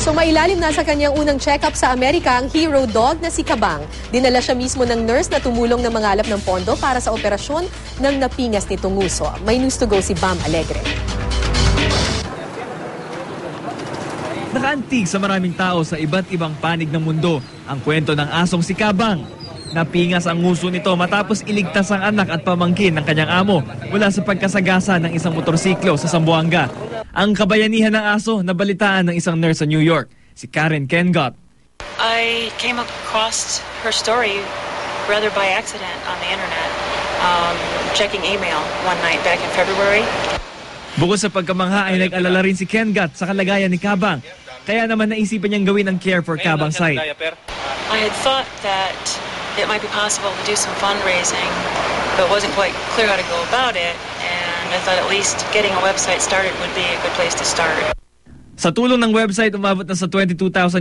So mailalim na sa kanyang unang check-up sa Amerika ang hero dog na si Kabang. Dinala siya mismo ng nurse na tumulong na mangalap ng pondo para sa operasyon ng napingas nitong nguso. May news to go si Bam Alegre. Nakaantig sa maraming tao sa iba't ibang panig ng mundo ang kwento ng asong si Kabang. Napingas ang nguso nito matapos iligtas ang anak at pamangkin ng kanyang amo mula sa pagkasagasa ng isang motorsiklo sa Zamboanga. Ang kabayanihan ng aso nabalitaan ng isang nurse sa New York, si Karen Kengott. I came across her story rather by accident on the internet, checking email one night back in February. Bukod sa pagkamangha ay nag-alala rin si Kengott sa kalagayan ni Kabang. Kaya naman naisipan niyang gawin ang Care for Kabang site. I had thought that it might be possible to do some fundraising, but wasn't quite clear how to go about it. And I thought at least getting a website started would be a good place to start. Sa tulong ng website, umabot na sa $22,000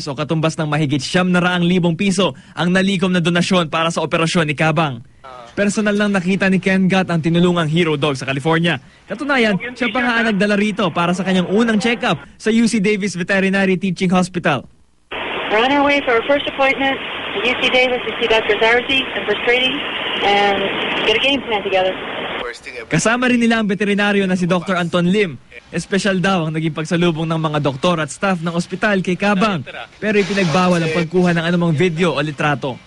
o katumbas ng mahigit 700,000 piso ang nalikom na donasyon para sa operasyon ni Kabang. Personal lang nakita ni Kengott ang tinulungang hero dog sa California. Katunayan, siya pa nga ang nagdala rito para sa kanyang unang check-up sa UC Davis Veterinary Teaching Hospital. We're on our way for our first appointment at UC Davis to see Dr. Zarzi and First Grady and get a game plan together. Kasama rin nila ang veterinaryo na si Dr. Anton Lim. Espesyal daw ang naging pagsalubong ng mga doktor at staff ng ospital kay Kabang, pero ipinagbawal ang pagkuha ng anumang video o litrato.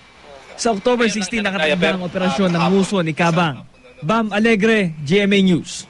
Sa October 16 nakatakda ang operasyon ng nguso ni Kabang. Bam Alegre, GMA News.